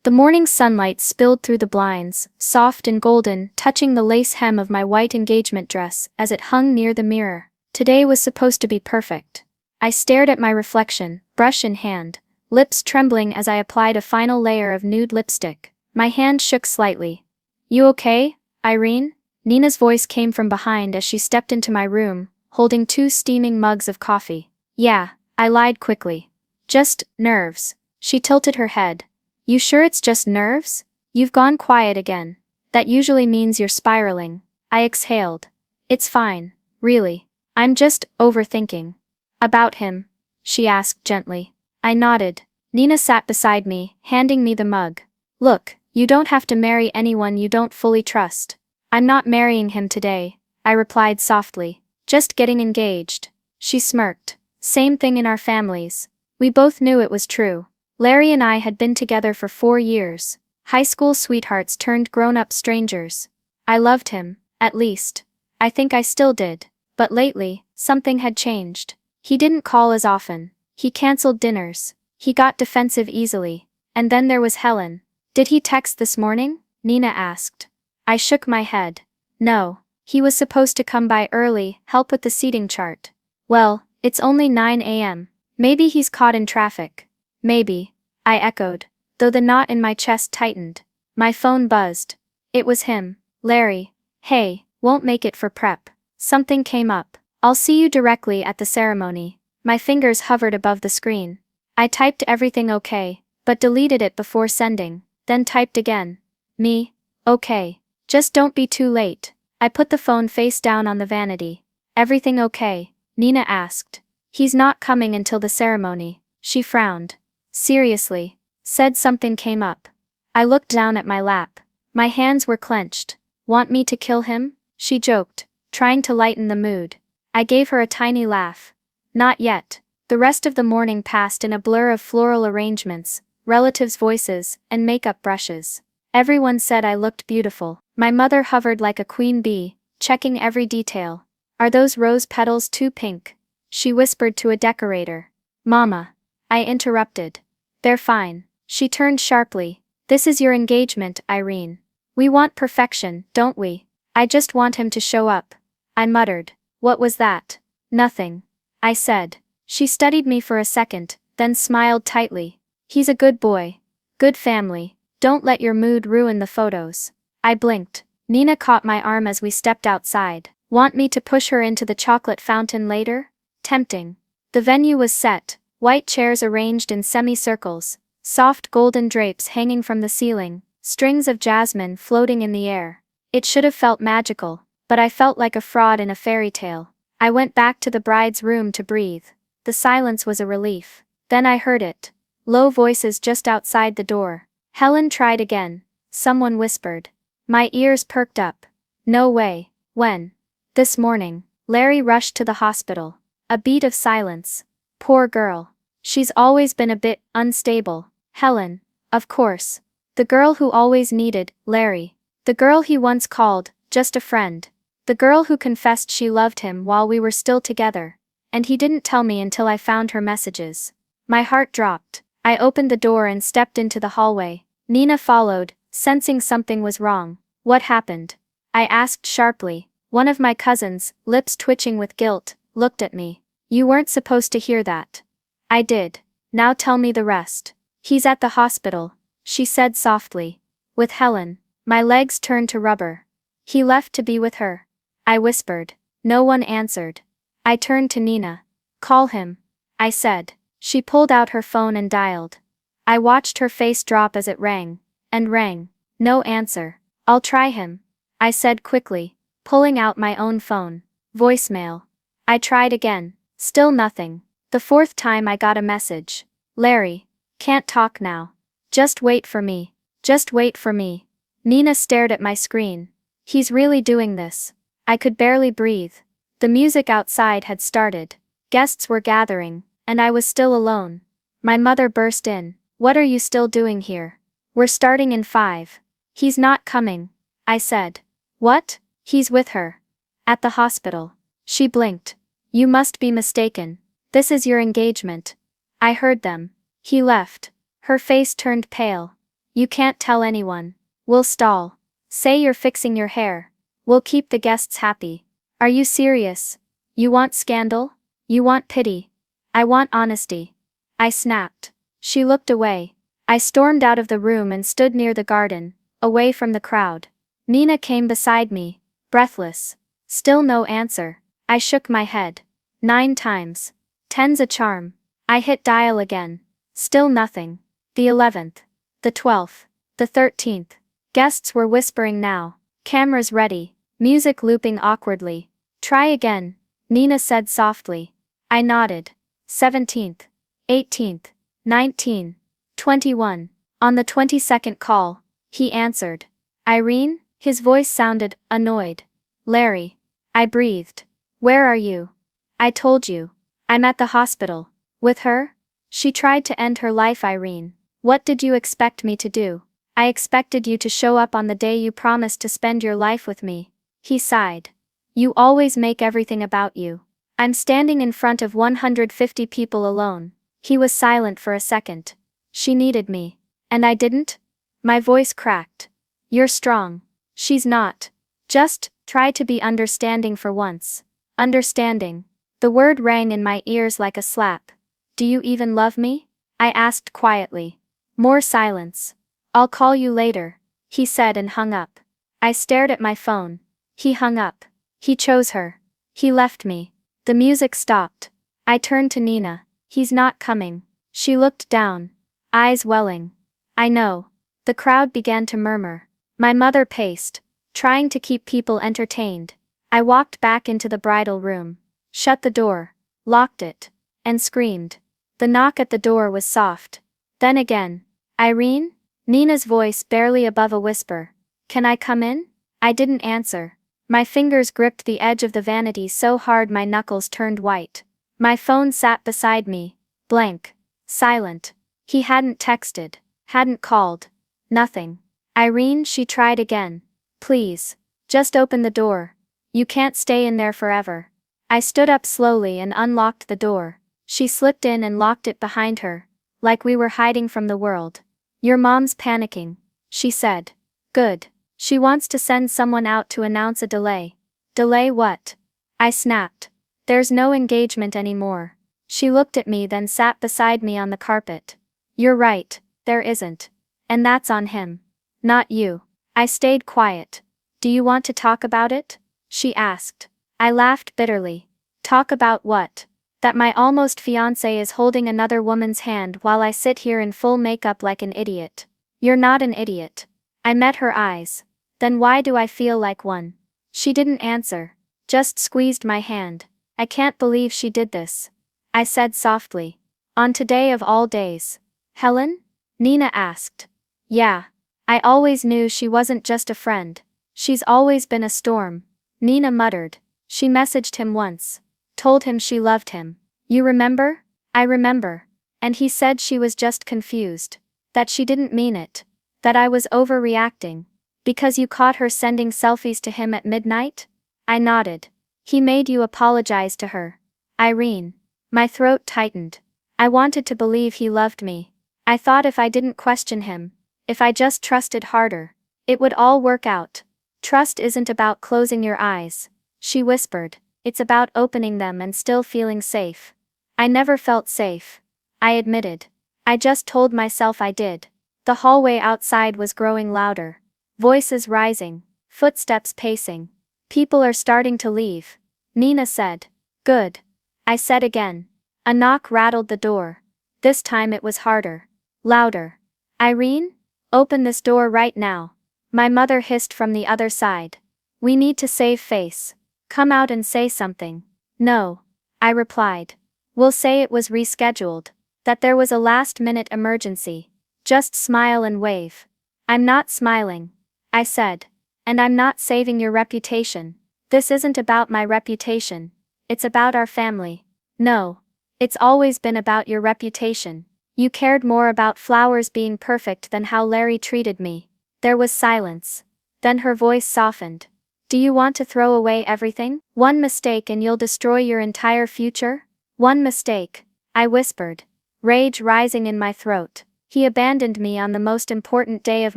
The morning sunlight spilled through the blinds, soft and golden, touching the lace hem of my white engagement dress as it hung near the mirror. Today was supposed to be perfect. I stared at my reflection, brush in hand, lips trembling as I applied a final layer of nude lipstick. My hand shook slightly. "You okay, Irene?" Nina's voice came from behind as she stepped into my room, holding 2 steaming mugs of coffee. "Yeah," I lied quickly. "Just nerves." She tilted her head. "You sure it's just nerves? You've gone quiet again. That usually means you're spiraling." I exhaled. "It's fine, really. I'm just overthinking." "About him?" she asked gently. I nodded. Nina sat beside me, handing me the mug. "Look, you don't have to marry anyone you don't fully trust." "I'm not marrying him today," I replied softly. "Just getting engaged." She smirked. "Same thing in our families." We both knew it was true. Larry and I had been together for 4 years. High school sweethearts turned grown-up strangers. I loved him, at least. I think I still did. But lately, something had changed. He didn't call as often. He canceled dinners. He got defensive easily. And then there was Helen. "Did he text this morning?" Nina asked. I shook my head. "No. He was supposed to come by early, help with the seating chart." "Well, it's only 9 a.m. Maybe he's caught in traffic." "Maybe," I echoed, though the knot in my chest tightened. My phone buzzed. It was him. "Larry. Hey, won't make it for prep." Something came up. "I'll see you directly at the ceremony." My fingers hovered above the screen. I typed everything okay, but deleted it before sending, then typed again. "Me? Okay. Just don't be too late." I put the phone face down on the vanity. "Everything okay?" Nina asked. "He's not coming until the ceremony." She frowned. "Seriously?" Said something came up. I looked down at my lap. My hands were clenched. "Want me to kill him?" She joked, trying to lighten the mood. I gave her a tiny laugh. "Not yet." The rest of the morning passed in a blur of floral arrangements, relatives' voices, and makeup brushes. Everyone said I looked beautiful. My mother hovered like a queen bee, checking every detail. "Are those rose petals too pink?" she whispered to a decorator. "Mama." I interrupted. "They're fine." She turned sharply. "This is your engagement, Irene. We want perfection, don't we?" "I just want him to show up." I muttered. "What was that?" "Nothing," I said. She studied me for a second, then smiled tightly. "He's a good boy. Good family. Don't let your mood ruin the photos." I blinked. Nina caught my arm as we stepped outside. "Want me to push her into the chocolate fountain later?" Tempting. The venue was set, white chairs arranged in semicircles, soft golden drapes hanging from the ceiling, strings of jasmine floating in the air. It should have felt magical, but I felt like a fraud in a fairy tale. I went back to the bride's room to breathe. The silence was a relief. Then I heard it. Low voices just outside the door. Helen tried again. Someone whispered. My ears perked up. "No way." "When?" "This morning." Larry rushed to the hospital. A beat of silence. "Poor girl. She's always been a bit unstable." Helen. Of course. The girl who always needed Larry. The girl he once called just a friend. The girl who confessed she loved him while we were still together. And he didn't tell me until I found her messages. My heart dropped. I opened the door and stepped into the hallway. Nina followed, sensing something was wrong. "What happened?" I asked sharply. One of my cousins, lips twitching with guilt, looked at me. "You weren't supposed to hear that." I did. "Now tell me the rest." "He's at the hospital," she said softly. "With Helen." My legs turned to rubber. "He left to be with her." I whispered. No one answered. I turned to Nina. "Call him," I said. She pulled out her phone and dialed. I watched her face drop as it rang. And rang. No answer. "I'll try him," I said quickly, pulling out my own phone. Voicemail. I tried again. Still nothing. The 4th time I got a message. "Larry. Can't talk now. Just wait for me. Just wait for me." Nina stared at my screen. He's really doing this. I could barely breathe. The music outside had started. Guests were gathering, and I was still alone. My mother burst in. "What are you still doing here? We're starting in 5. "He's not coming," I said. "What?" "He's with her. At the hospital." She blinked. "You must be mistaken. This is your engagement." I heard them. "He left." Her face turned pale. You can't tell anyone. We'll stall. Say you're fixing your hair. We'll keep the guests happy. Are you serious? You want scandal? You want pity? I want honesty. I snapped. She looked away. I stormed out of the room and stood near the garden, away from the crowd. Nina came beside me, breathless. Still no answer. I shook my head. 9 times. 10's a charm. I hit dial again. Still nothing. The 11th. The 12th. The 13th. Guests were whispering now. Cameras ready. Music looping awkwardly. Try again, Nina said softly. I nodded. 17th. 18th. 19. 21. On the 22nd call, he answered. Irene? His voice sounded annoyed. Larry. I breathed. Where are you? I told you. I'm at the hospital. With her? She tried to end her life, Irene. What did you expect me to do? I expected you to show up on the day you promised to spend your life with me. He sighed. You always make everything about you. I'm standing in front of 150 people alone. He was silent for a second. She needed me. And I didn't? My voice cracked. You're strong. She's not. Just try to be understanding for once. Understanding. The word rang in my ears like a slap. Do you even love me? I asked quietly. More silence. I'll call you later, he said and hung up. I stared at my phone. He hung up. He chose her. He left me. The music stopped. I turned to Nina. He's not coming. She looked down. Eyes welling. I know. The crowd began to murmur. My mother paced, trying to keep people entertained. I walked back into the bridal room, shut the door, locked it, and screamed. The knock at the door was soft. Then again. Irene? Nina's voice barely above a whisper. Can I come in? I didn't answer. My fingers gripped the edge of the vanity so hard my knuckles turned white. My phone sat beside me, blank, silent. He hadn't texted, hadn't called. Nothing. Irene, she tried again. Please. Just open the door. You can't stay in there forever. I stood up slowly and unlocked the door. She slipped in and locked it behind her, like we were hiding from the world. Your mom's panicking, she said. Good. She wants to send someone out to announce a delay. Delay what? I snapped. There's no engagement anymore. She looked at me then sat beside me on the carpet. You're right, there isn't. And that's on him. Not you. I stayed quiet. Do you want to talk about it? She asked. I laughed bitterly. Talk about what? That my almost fiancé is holding another woman's hand while I sit here in full makeup like an idiot. You're not an idiot. I met her eyes. Then why do I feel like one? She didn't answer. Just squeezed my hand. I can't believe she did this. I said softly. On today of all days. Helen? Nina asked. Yeah. I always knew she wasn't just a friend. She's always been a storm. Nina muttered. She messaged him once. Told him she loved him. You remember? I remember. And he said she was just confused. That she didn't mean it. That I was overreacting. Because you caught her sending selfies to him at midnight? I nodded. He made you apologize to her. Irene. My throat tightened. I wanted to believe he loved me. I thought if I didn't question him, if I just trusted harder, it would all work out. Trust isn't about closing your eyes, she whispered. It's about opening them and still feeling safe. I never felt safe. I admitted. I just told myself I did. The hallway outside was growing louder. Voices rising. Footsteps pacing. People are starting to leave. Nina said. Good. I said again. A knock rattled the door. This time it was harder. Louder. Irene? Open this door right now. My mother hissed from the other side. We need to save face. Come out and say something. No. I replied. We'll say it was rescheduled. That there was a last-minute emergency. Just smile and wave. I'm not smiling. I said. And I'm not saving your reputation. This isn't about my reputation. It's about our family. No. It's always been about your reputation. You cared more about flowers being perfect than how Larry treated me. There was silence. Then her voice softened. Do you want to throw away everything? One mistake and you'll destroy your entire future? One mistake, I whispered. Rage rising in my throat. He abandoned me on the most important day of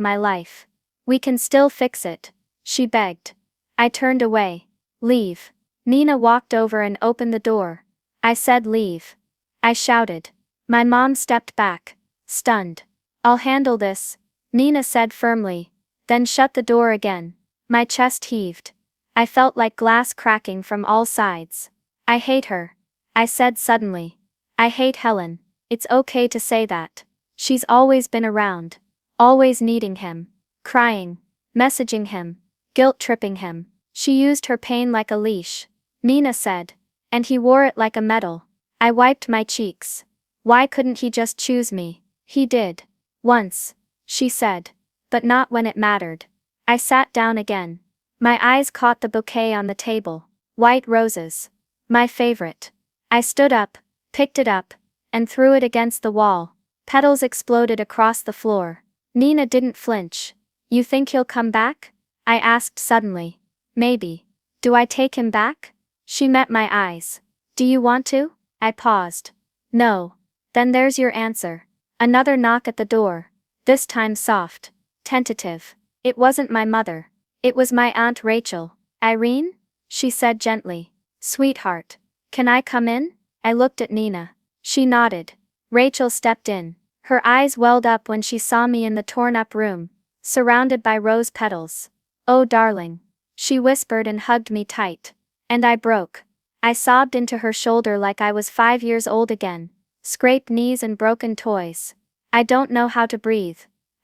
my life. We can still fix it, she begged. I turned away. Leave. Nina walked over and opened the door. I said leave. I shouted. My mom stepped back, stunned. I'll handle this, Nina said firmly, then shut the door again. My chest heaved. I felt like glass cracking from all sides. I hate her, I said suddenly. I hate Helen. It's okay to say that. She's always been around. Always needing him. Crying. Messaging him. Guilt-tripping him. She used her pain like a leash, Nina said. And he wore it like a medal. I wiped my cheeks. Why couldn't he just choose me? He did. Once, she said. But not when it mattered. I sat down again. My eyes caught the bouquet on the table. White roses. My favorite. I stood up, picked it up, and threw it against the wall. Petals exploded across the floor. Nina didn't flinch. You think he'll come back? I asked suddenly. Maybe. Do I take him back? She met my eyes. Do you want to? I paused. No. Then there's your answer. Another knock at the door. This time soft. Tentative. It wasn't my mother. It was my Aunt Rachel. Irene? She said gently. Sweetheart. Can I come in? I looked at Nina. She nodded. Rachel stepped in. Her eyes welled up when she saw me in the torn-up room, surrounded by rose petals. Oh darling. She whispered and hugged me tight. And I broke. I sobbed into her shoulder like I was 5 years old again. Scraped knees and broken toys. I don't know how to breathe.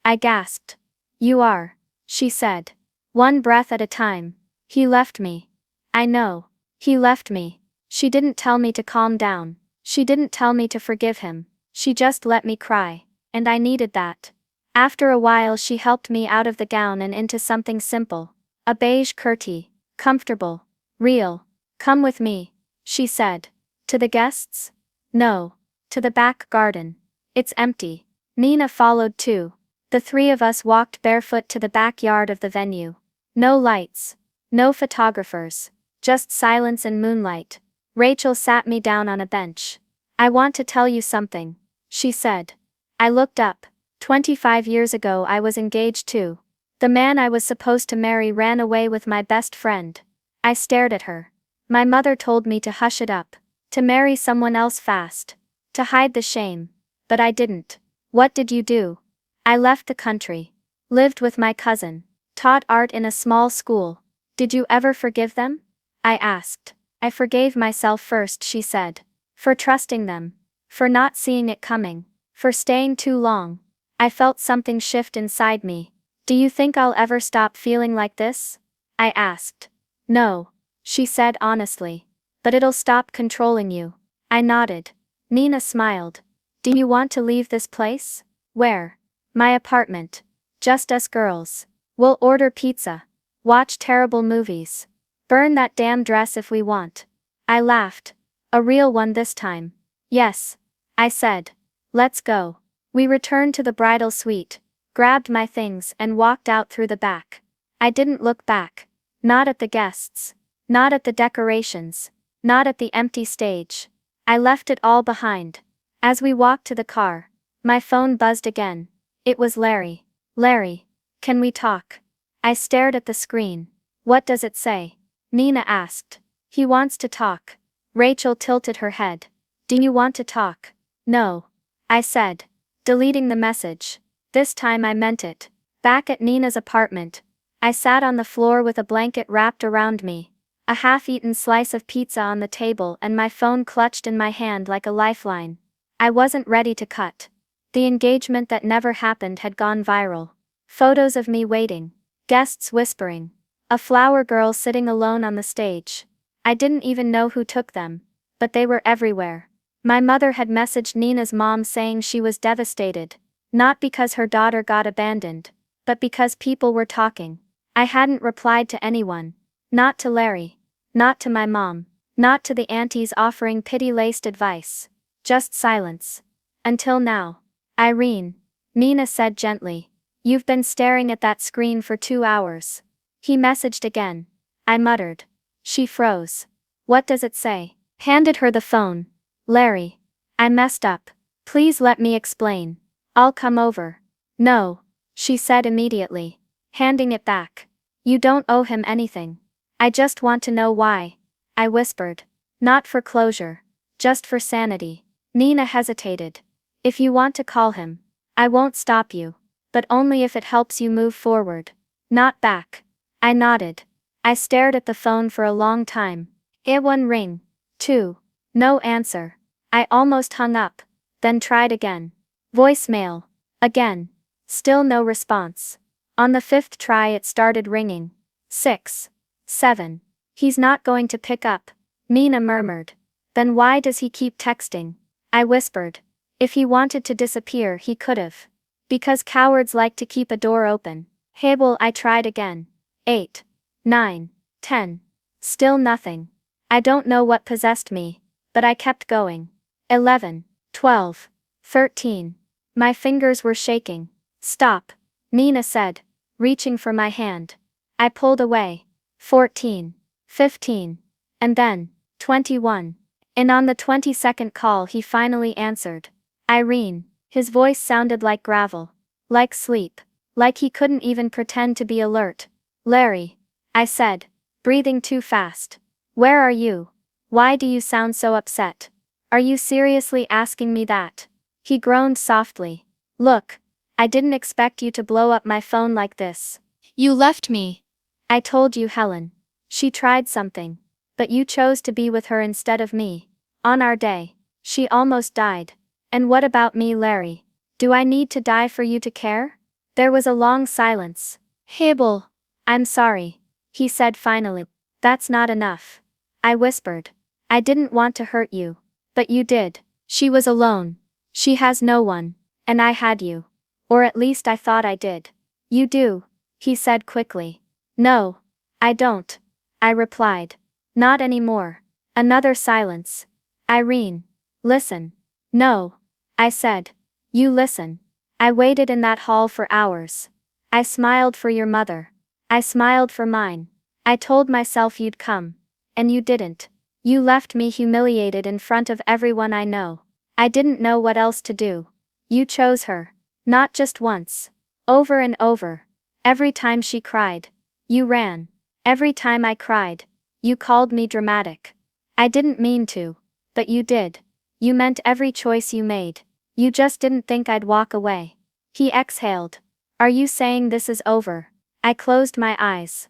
I gasped. You are, she said. One breath at a time. He left me. I know. He left me. She didn't tell me to calm down. She didn't tell me to forgive him. She just let me cry. And I needed that. After a while she helped me out of the gown and into something simple. A beige curtie. Comfortable. Real. Come with me, she said. To the guests? No. To the back garden. It's empty. Nina followed too. The three of us walked barefoot to the backyard of the venue. No lights. No photographers. Just silence and moonlight. Rachel sat me down on a bench. I want to tell you something, she said. I looked up. 25 years ago I was engaged too. The man I was supposed to marry ran away with my best friend. I stared at her. My mother told me to hush it up. To marry someone else fast. To hide the shame. But I didn't. What did you do? I left the country. Lived with my cousin. Taught art in a small school. Did you ever forgive them? I asked. I forgave myself first, she said. For trusting them. For not seeing it coming. For staying too long. I felt something shift inside me. Do you think I'll ever stop feeling like this? I asked. No, she said honestly. But it'll stop controlling you. I nodded. Nina smiled. Do you want to leave this place? Where? My apartment. Just us girls. We'll order pizza. Watch terrible movies. Burn that damn dress if we want. I laughed. A real one this time. Yes, I said. Let's go. We returned to the bridal suite, grabbed my things and walked out through the back. I didn't look back. Not at the guests. Not at the decorations. Not at the empty stage. I left it all behind. As we walked to the car, my phone buzzed again. It was Larry. Larry, can we talk? I stared at the screen. What does it say? Nina asked. He wants to talk. Rachel tilted her head. Do you want to talk? No. I said, deleting the message. This time I meant it. Back at Nina's apartment, I sat on the floor with a blanket wrapped around me, a half-eaten slice of pizza on the table and my phone clutched in my hand like a lifeline. I wasn't ready to cut. The engagement that never happened had gone viral. Photos of me waiting. Guests whispering. A flower girl sitting alone on the stage. I didn't even know who took them. But they were everywhere. My mother had messaged Nina's mom saying she was devastated. Not because her daughter got abandoned, but because people were talking. I hadn't replied to anyone. Not to Larry. Not to my mom. Not to the aunties offering pity-laced advice. Just silence. Until now. Irene. Nina said gently. You've been staring at that screen for 2 hours. He messaged again. I muttered. She froze. What does it say? Handed her the phone. Larry. I messed up. Please let me explain. I'll come over. No, she said immediately, handing it back. You don't owe him anything. I just want to know why, I whispered. Not for closure, just for sanity. Nina hesitated. If you want to call him, I won't stop you, but only if it helps you move forward, not back. I nodded. I stared at the phone for a long time. One ring. Two. No answer. I almost hung up, then tried again. Voicemail. Again. Still no response. On the fifth try it started ringing. 6. 7. He's not going to pick up, Nina murmured. Then why does he keep texting? I whispered. If he wanted to disappear he could've. Because cowards like to keep a door open. Well, I tried again. 8. 9. 10. Still nothing. I don't know what possessed me, but I kept going. 11. 12. 13. My fingers were shaking. Stop, Nina said, reaching for my hand. I pulled away. 14. 15. And then, 21. And on the 22nd call he finally answered. Irene. His voice sounded like gravel. Like sleep. Like he couldn't even pretend to be alert. Larry. I said, breathing too fast. Where are you? Why do you sound so upset? Are you seriously asking me that? He groaned softly. Look. I didn't expect you to blow up my phone like this. You left me. I told you, Helen. She tried something. But you chose to be with her instead of me. On our day. She almost died. And what about me, Larry? Do I need to die for you to care? There was a long silence. Hibble. I'm sorry, he said finally. That's not enough. I whispered. I didn't want to hurt you. But you did. She was alone. She has no one. And I had you. Or at least I thought I did. You do, he said quickly. No, I don't, I replied. Not anymore. Another silence. Irene. Listen. No, I said. You listen. I waited in that hall for hours. I smiled for your mother. I smiled for mine. I told myself you'd come. And you didn't. You left me humiliated in front of everyone I know. I didn't know what else to do. You chose her. Not just once. Over and over. Every time she cried. You ran. Every time I cried. You called me dramatic. I didn't mean to. But you did. You meant every choice you made. You just didn't think I'd walk away. He exhaled. Are you saying this is over? I closed my eyes.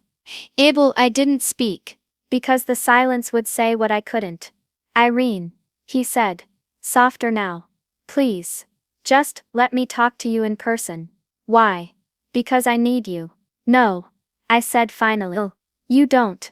I didn't speak. Because the silence would say what I couldn't. Irene. He said. Softer now. Please. Just let me talk to you in person. Why? Because I need you. No. I said finally. You don't.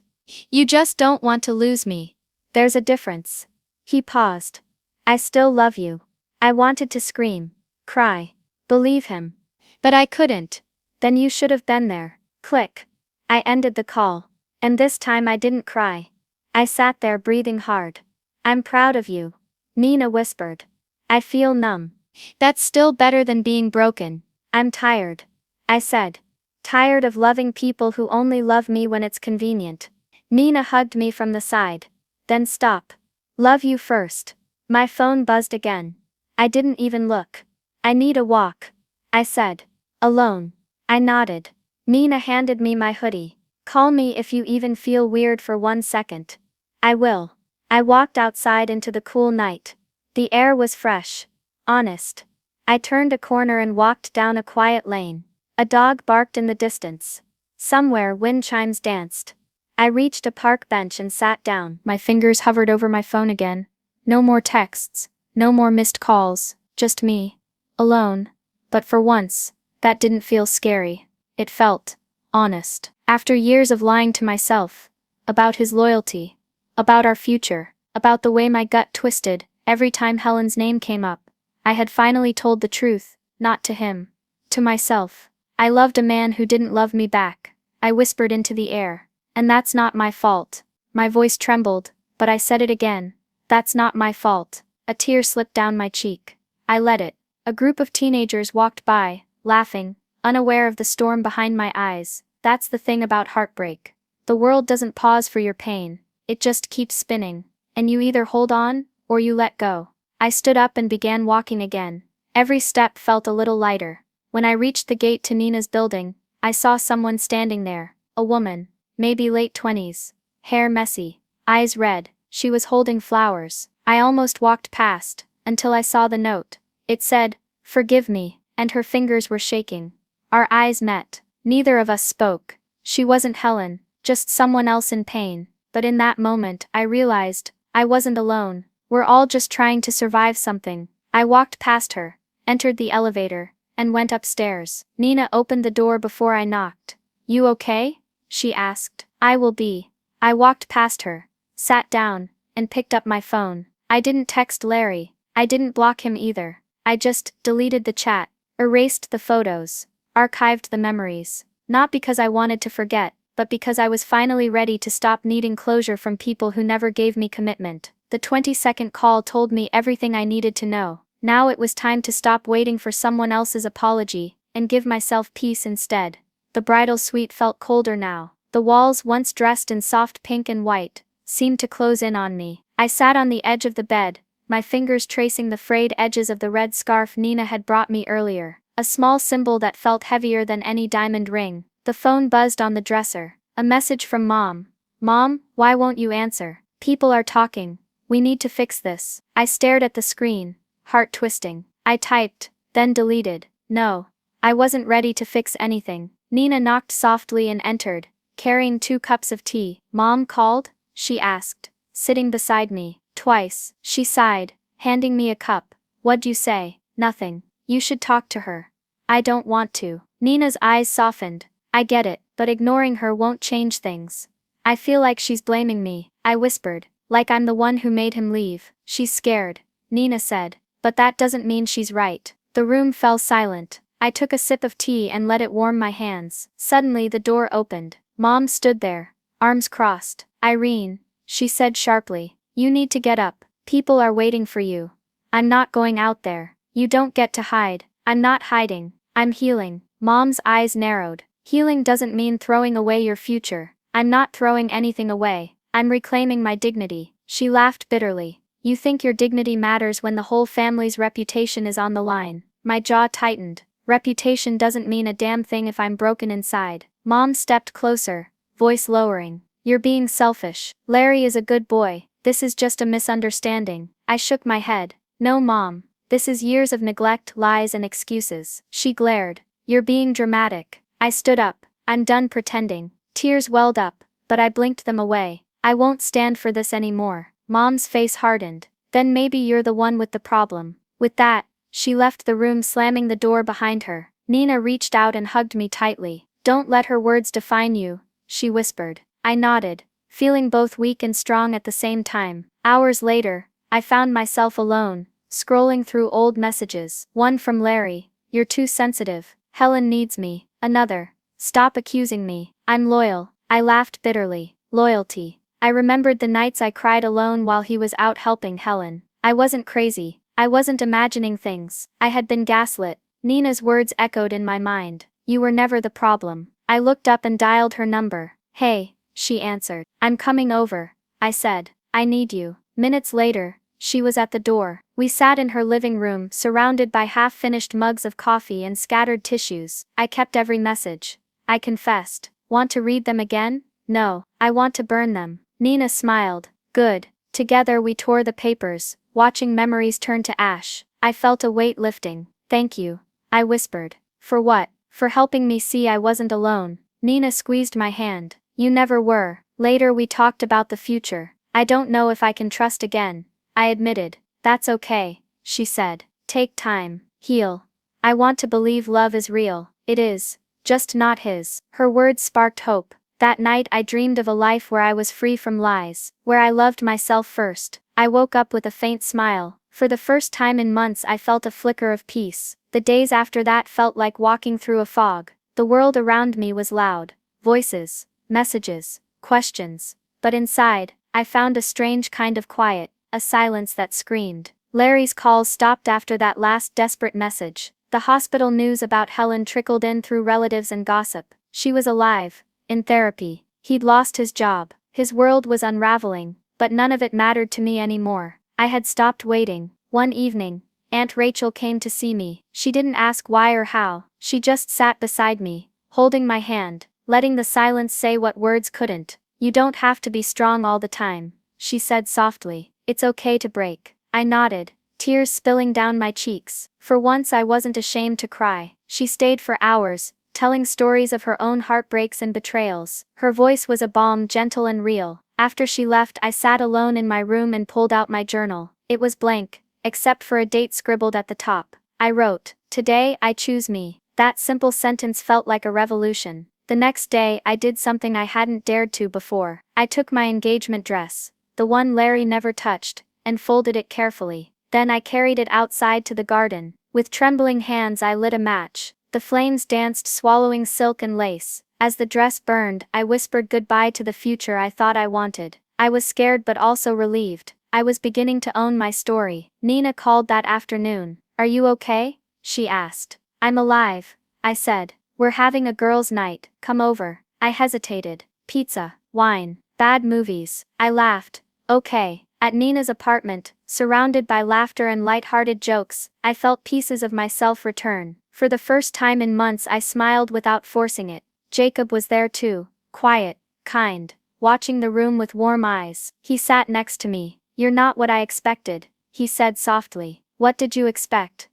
You just don't want to lose me. There's a difference. He paused. I still love you. I wanted to scream. Cry. Believe him. But I couldn't. Then you should have been there. Click. I ended the call. And this time I didn't cry. I sat there breathing hard. I'm proud of you. Nina whispered. I feel numb. That's still better than being broken. I'm tired. I said. Tired of loving people who only love me when it's convenient. Nina hugged me from the side. Then stop. Love you first. My phone buzzed again. I didn't even look. I need a walk. I said. Alone. I nodded. Nina handed me my hoodie. Call me if you even feel weird for 1 second. I will. I walked outside into the cool night. The air was fresh. Honest. I turned a corner and walked down a quiet lane. A dog barked in the distance. Somewhere wind chimes danced. I reached a park bench and sat down. My fingers hovered over my phone again. No more texts. No more missed calls. Just me. Alone. But for once, that didn't feel scary. It felt honest. After years of lying to myself. About his loyalty. About our future. About the way my gut twisted every time Helen's name came up. I had finally told the truth, not to him. To myself. I loved a man who didn't love me back. I whispered into the air. And that's not my fault. My voice trembled, but I said it again. That's not my fault. A tear slipped down my cheek. I let it. A group of teenagers walked by, laughing, unaware of the storm behind my eyes. That's the thing about heartbreak. The world doesn't pause for your pain. It just keeps spinning. And you either hold on, or you let go. I stood up and began walking again. Every step felt a little lighter. When I reached the gate to Nina's building, I saw someone standing there, a woman, maybe late 20s, hair messy, eyes red. She was holding flowers. I almost walked past, until I saw the note. It said, "Forgive me," and her fingers were shaking. Our eyes met. Neither of us spoke. She wasn't Helen, just someone else in pain, but in that moment I realized, I wasn't alone. We're all just trying to survive something. I walked past her, entered the elevator, and went upstairs. Nina opened the door before I knocked. "You okay?" she asked. "I will be." I walked past her, sat down, and picked up my phone. I didn't text Larry. I didn't block him either. I just deleted the chat, erased the photos, archived the memories. Not because I wanted to forget, but because I was finally ready to stop needing closure from people who never gave me commitment. The 20-second call told me everything I needed to know. Now it was time to stop waiting for someone else's apology, and give myself peace instead. The bridal suite felt colder now. The walls, once dressed in soft pink and white, seemed to close in on me. I sat on the edge of the bed, my fingers tracing the frayed edges of the red scarf Nina had brought me earlier, a small symbol that felt heavier than any diamond ring. The phone buzzed on the dresser. A message from Mom. "Mom, why won't you answer? People are talking. We need to fix this." I stared at the screen, heart twisting. I typed, then deleted. No. I wasn't ready to fix anything. Nina knocked softly and entered, carrying 2 cups of tea. "Mom called?" she asked, sitting beside me. "Twice," she sighed, handing me a cup. "What'd you say?" "Nothing. You should talk to her." "I don't want to." Nina's eyes softened. "I get it, but ignoring her won't change things." "I feel like she's blaming me," I whispered, "like I'm the one who made him leave." "She's scared," Nina said, "but that doesn't mean she's right." The room fell silent. I took a sip of tea and let it warm my hands. Suddenly the door opened. Mom stood there, arms crossed. "Irene," she said sharply, "you need to get up. People are waiting for you." "I'm not going out there." "You don't get to hide." "I'm not hiding. I'm healing." Mom's eyes narrowed. "Healing doesn't mean throwing away your future." "I'm not throwing anything away. I'm reclaiming my dignity." She laughed bitterly. "You think your dignity matters when the whole family's reputation is on the line." My jaw tightened. Reputation doesn't mean a damn thing if I'm broken inside. Mom stepped closer, voice lowering. "You're being selfish. Larry is a good boy. This is just a misunderstanding." I shook my head. "No, Mom. This is years of neglect, lies, and excuses." She glared. "You're being dramatic." I stood up. "I'm done pretending." Tears welled up, but I blinked them away. "I won't stand for this anymore." Mom's face hardened. "Then maybe you're the one with the problem." With that, she left the room, slamming the door behind her. Nina reached out and hugged me tightly. "Don't let her words define you," she whispered. I nodded, feeling both weak and strong at the same time. Hours later, I found myself alone, scrolling through old messages. One from Larry: "You're too sensitive. Helen needs me." Another: "Stop accusing me. I'm loyal." I laughed bitterly. Loyalty. I remembered the nights I cried alone while he was out helping Helen. I wasn't crazy. I wasn't imagining things. I had been gaslit. Nina's words echoed in my mind. "You were never the problem." I looked up and dialed her number. "Hey," she answered. "I'm coming over," I said. "I need you." Minutes later, she was at the door. We sat in her living room, surrounded by half-finished mugs of coffee and scattered tissues. I kept every message. I confessed. "Want to read them again?" "No, I want to burn them." Nina smiled. "Good." Together we tore the papers, watching memories turn to ash. I felt a weight lifting. "Thank you," I whispered. "For what?" "For helping me see I wasn't alone." Nina squeezed my hand. "You never were." Later we talked about the future. "I don't know if I can trust again," I admitted. "That's okay," she said. "Take time. Heal. I want to believe love is real." "It is. Just not his." Her words sparked hope. That night I dreamed of a life where I was free from lies, where I loved myself first. I woke up with a faint smile. For the first time in months I felt a flicker of peace. The days after that felt like walking through a fog. The world around me was loud. Voices, messages, questions. But inside, I found a strange kind of quiet, a silence that screamed. Larry's calls stopped after that last desperate message. The hospital news about Helen trickled in through relatives and gossip. She was alive, in therapy. He'd lost his job. His world was unraveling, but none of it mattered to me anymore. I had stopped waiting. One evening, Aunt Rachel came to see me. She didn't ask why or how, she just sat beside me, holding my hand, letting the silence say what words couldn't. You don't have to be strong all the time, she said softly. It's okay to break. I nodded, tears spilling down my cheeks. For once I wasn't ashamed to cry. She stayed for hours, telling stories of her own heartbreaks and betrayals. Her voice was a balm, gentle and real. After she left, I sat alone in my room and pulled out my journal. It was blank, except for a date scribbled at the top. I wrote, "Today I choose me." That simple sentence felt like a revolution. The next day, I did something I hadn't dared to before. I took my engagement dress, the one Larry never touched, and folded it carefully. Then I carried it outside to the garden. With trembling hands I lit a match. The flames danced, swallowing silk and lace. As the dress burned, I whispered goodbye to the future I thought I wanted. I was scared but also relieved. I was beginning to own my story. Nina called that afternoon. "Are you okay?" she asked. "I'm alive," I said. "We're having a girls' night, come over." I hesitated. "Pizza, wine, bad movies." I laughed. "Okay." At Nina's apartment, surrounded by laughter and light-hearted jokes, I felt pieces of myself return. For the first time in months I smiled without forcing it. Jacob was there too, quiet, kind, watching the room with warm eyes. He sat next to me. "You're not what I expected," he said softly. "What did you expect?"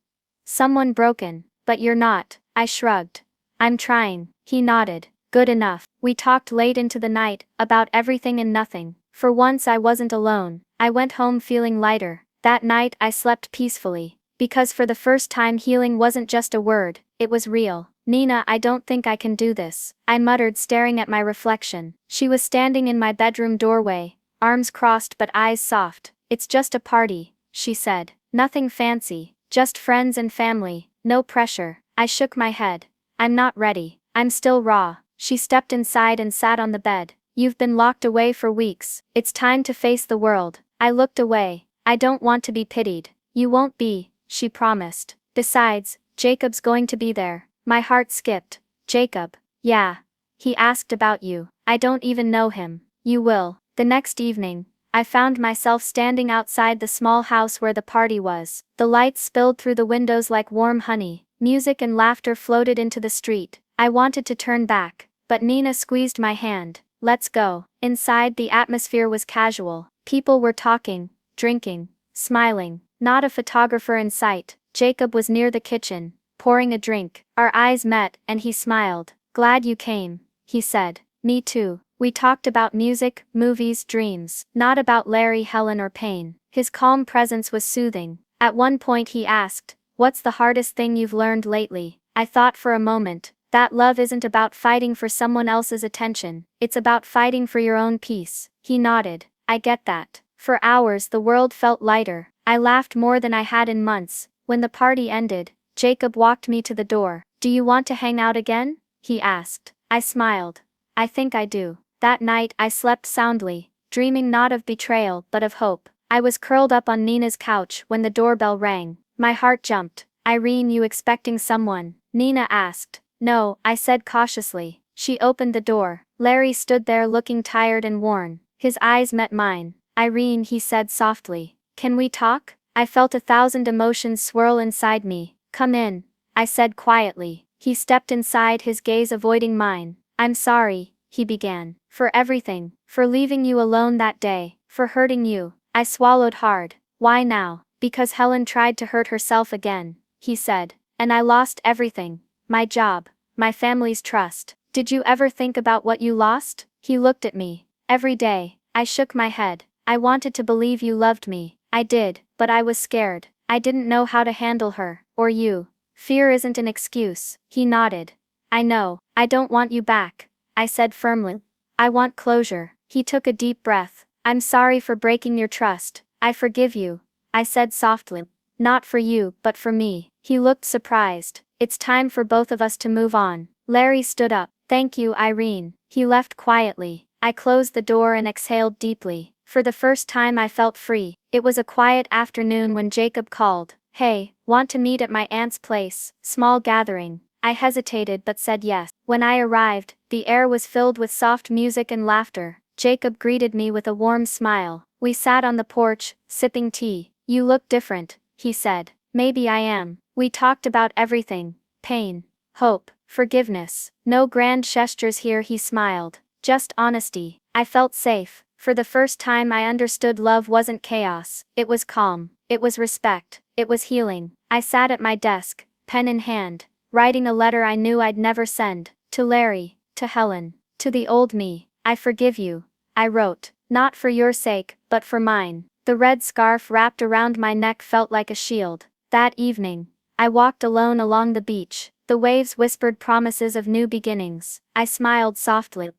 "Someone broken." "But you're not." I shrugged. "I'm trying." He nodded. "Good enough." We talked late into the night, about everything and nothing. For once I wasn't alone. I went home feeling lighter. That night I slept peacefully. Because for the first time healing wasn't just a word, it was real. "Nina, I don't think I can do this," I muttered, staring at my reflection. She was standing in my bedroom doorway, arms crossed but eyes soft. "It's just a party," she said. "Nothing fancy, just friends and family, no pressure." I shook my head. "I'm not ready. I'm still raw." She stepped inside and sat on the bed. "You've been locked away for weeks. It's time to face the world." I looked away. "I don't want to be pitied." "You won't be," she promised. "Besides, Jacob's going to be there." My heart skipped. "Jacob?" "Yeah. He asked about you." "I don't even know him." "You will." The next evening, I found myself standing outside the small house where the party was. The lights spilled through the windows like warm honey. Music and laughter floated into the street. I wanted to turn back, but Nina squeezed my hand. "Let's go." Inside, the atmosphere was casual. People were talking, drinking, smiling. Not a photographer in sight. Jacob was near the kitchen, pouring a drink. Our eyes met, and he smiled. "Glad you came," he said. "Me too." We talked about music, movies, dreams. Not about Larry, Helen, or pain. His calm presence was soothing. At one point he asked, "What's the hardest thing you've learned lately?" I thought for a moment. That love isn't about fighting for someone else's attention. It's about fighting for your own peace. He nodded. "I get that." For hours the world felt lighter. I laughed more than I had in months. When the party ended, Jacob walked me to the door. "Do you want to hang out again?" he asked. I smiled. "I think I do." That night I slept soundly, dreaming not of betrayal but of hope. I was curled up on Nina's couch when the doorbell rang. My heart jumped. "Irene, you expecting someone?" Nina asked. "No," I said cautiously. She opened the door. Larry stood there looking tired and worn. His eyes met mine. "Irene," he said softly. "Can we talk?" I felt 1,000 emotions swirl inside me. "Come in," I said quietly. He stepped inside, his gaze avoiding mine. "I'm sorry," he began. "For everything. For leaving you alone that day. For hurting you." I swallowed hard. "Why now?" "Because Helen tried to hurt herself again," he said. "And I lost everything. My job. My family's trust." "Did you ever think about what you lost?" He looked at me. "Every day." I shook my head. "I wanted to believe you loved me." "I did, but I was scared. I didn't know how to handle her, or you." "Fear isn't an excuse." He nodded. "I know. I don't want you back," I said firmly. "I want closure." He took a deep breath. "I'm sorry for breaking your trust. I forgive you," I said softly. "Not for you, but for me." He looked surprised. "It's time for both of us to move on." Larry stood up. "Thank you, Irene." He left quietly. I closed the door and exhaled deeply. For the first time I felt free. It was a quiet afternoon when Jacob called. "Hey, want to meet at my aunt's place? Small gathering." I hesitated but said yes. When I arrived, the air was filled with soft music and laughter. Jacob greeted me with a warm smile. We sat on the porch, sipping tea. "You look different," he said. Maybe I am. We talked about everything: pain, hope, forgiveness. No grand gestures here, he smiled. Just honesty. I felt safe. For the first time I understood love wasn't chaos. It was calm. It was respect. It was healing. I sat at my desk, pen in hand, writing a letter I knew I'd never send. To Larry, to Helen, to the old me. I forgive you, I wrote. Not for your sake, but for mine. The red scarf wrapped around my neck felt like a shield. That evening, I walked alone along the beach. The waves whispered promises of new beginnings. I smiled softly.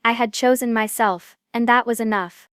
I had chosen myself, and that was enough.